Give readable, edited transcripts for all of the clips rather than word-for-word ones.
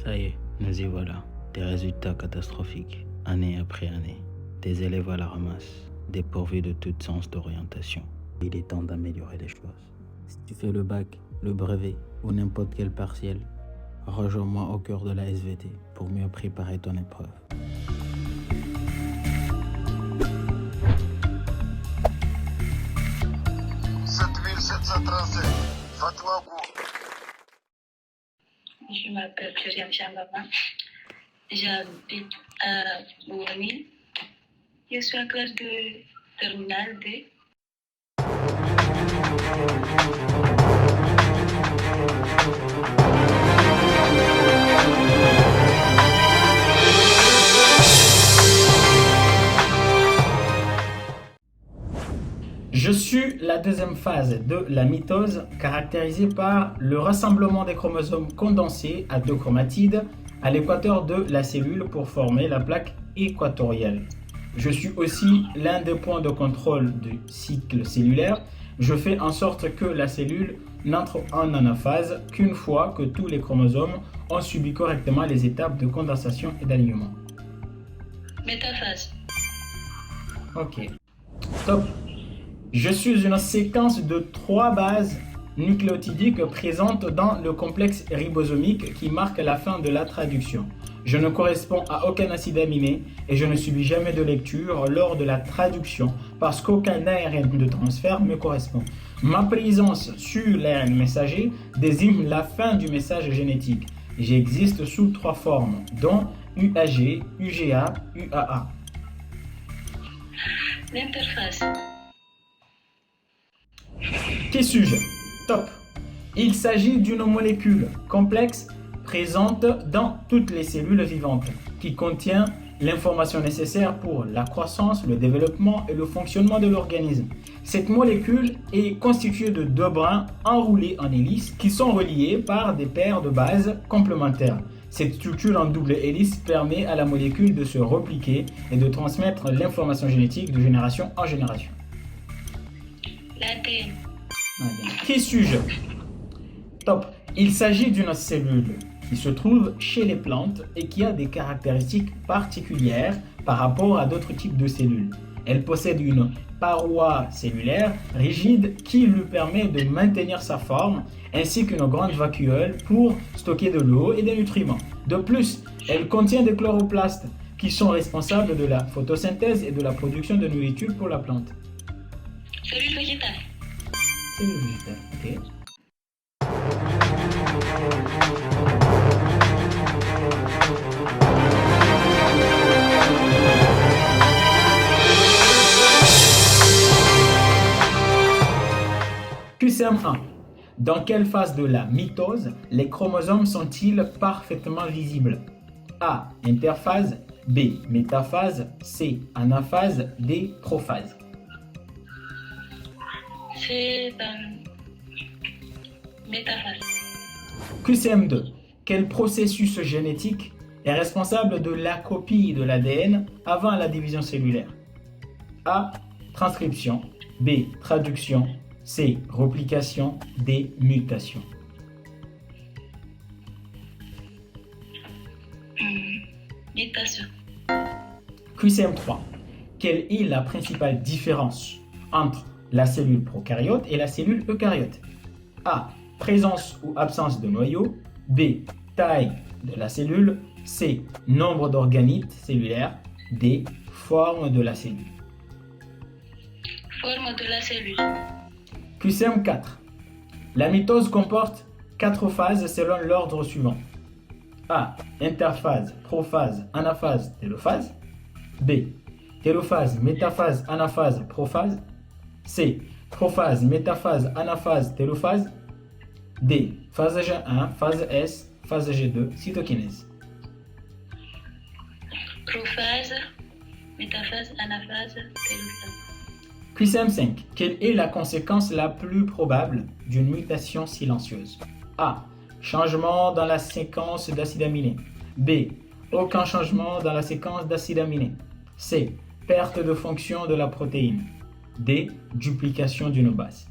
Ça y est, nous y voilà. Des résultats catastrophiques, année après année. Des élèves à la ramasse, dépourvus de tout sens d'orientation. Il est temps d'améliorer les choses. Si tu fais le bac, le brevet ou n'importe quel partiel, rejoins-moi au cœur de la SVT pour mieux préparer ton épreuve. 7737, Fatouagou. Je m'appelle Myriam Chambaba. J'habite à Bourni. Je suis en classe de terminale D. Je suis la deuxième phase de la mitose, caractérisée par le rassemblement des chromosomes condensés à deux chromatides à l'équateur de la cellule pour former la plaque équatoriale. Je suis aussi l'un des points de contrôle du cycle cellulaire. Je fais en sorte que la cellule n'entre en anaphase qu'une fois que tous les chromosomes ont subi correctement les étapes de condensation et d'alignement. Métaphase. Ok. Top. Je suis une séquence de 3 bases nucléotidiques présentes dans le complexe ribosomique qui marque la fin de la traduction. Je ne corresponds à aucun acide aminé et je ne subis jamais de lecture lors de la traduction parce qu'aucun ARN de transfert me correspond. Ma présence sur l'ARN messager désigne la fin du message génétique. J'existe sous 3 formes, dont UAG, UGA, UAA. L'interface. Qui suis-je? Top. Il s'agit d'une molécule complexe présente dans toutes les cellules vivantes qui contient l'information nécessaire pour la croissance, le développement et le fonctionnement de l'organisme. Cette molécule est constituée de 2 brins enroulés en hélice qui sont reliés par des paires de bases complémentaires. Cette structure en double hélice permet à la molécule de se repliquer et de transmettre l'information génétique de génération en génération. L'ADN. Qui suis-je? Top. Il s'agit d'une cellule qui se trouve chez les plantes et qui a des caractéristiques particulières par rapport à d'autres types de cellules. Elle possède une paroi cellulaire rigide qui lui permet de maintenir sa forme ainsi qu'une grande vacuole pour stocker de l'eau et des nutriments. De plus, elle contient des chloroplastes qui sont responsables de la photosynthèse et de la production de nourriture pour la plante. Cellule végétale. Cellule végétale, ok. QCM1. Dans quelle phase de la mitose les chromosomes sont-ils parfaitement visibles? A. Interphase. B. Métaphase. C. Anaphase. D. Prophase. C'est dans métaphase. QCM2. Quel processus génétique est responsable de la copie de l'ADN avant la division cellulaire? A. Transcription. B. Traduction. C. Replication. D. Mutation. Mutation. QCM3. Quelle est la principale différence entre la cellule prokaryote et la cellule eucaryote? A. Présence ou absence de noyau. B. Taille de la cellule. C. Nombre d'organites cellulaires. D. Forme de la cellule. Forme de la cellule. QCM4. La mitose comporte 4 phases selon l'ordre suivant. A. Interphase, prophase, anaphase, télophase. B. Télophase, métaphase, anaphase, prophase. C. Prophase, métaphase, anaphase, télophase. D. Phase G1, phase S, phase G2, cytokinèse. Prophase, métaphase, anaphase, télophase. QCM5. Quelle est la conséquence la plus probable d'une mutation silencieuse? A. Changement dans la séquence d'acides aminés. B. Aucun changement dans la séquence d'acides aminés. C. Perte de fonction de la protéine. D. Duplication d'une base.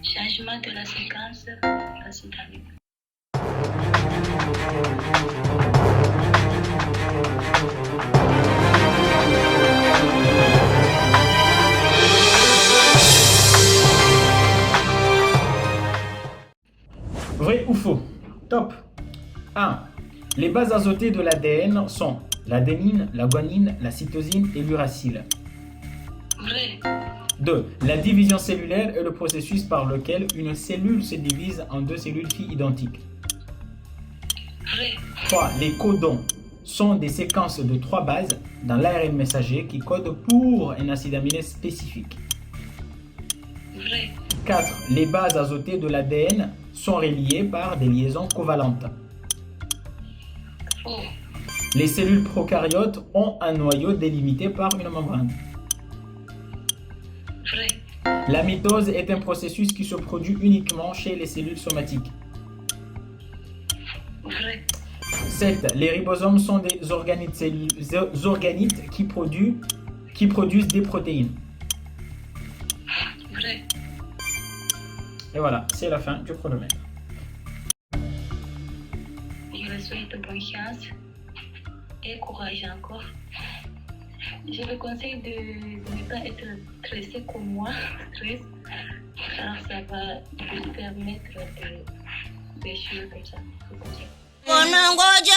Changement de la séquence d'acide aminé. Vrai ou faux? Top. 1. Les bases azotées de l'ADN sont l'adénine, la guanine, la cytosine et l'uracile. Vrai. 2. La division cellulaire est le processus par lequel une cellule se divise en deux cellules filles identiques. Vrai. 3. Les codons sont des séquences de 3 bases dans l'ARN messager qui codent pour un acide aminé spécifique. Vrai. 4. Les bases azotées de l'ADN sont reliées par des liaisons covalentes. Faux. Les cellules prokaryotes ont un noyau délimité par une membrane. Vrai. La mitose est un processus qui se produit uniquement chez les cellules somatiques. Vrai. 7. Les ribosomes sont des organites qui produisent des protéines. Vrai. Et voilà, c'est la fin du chronomètre. Je le souhaite bonne chance et courage encore. Je le conseille de ne pas être stressé comme moi, stress, car ça va vous permettre de choses comme ça. Wanangoja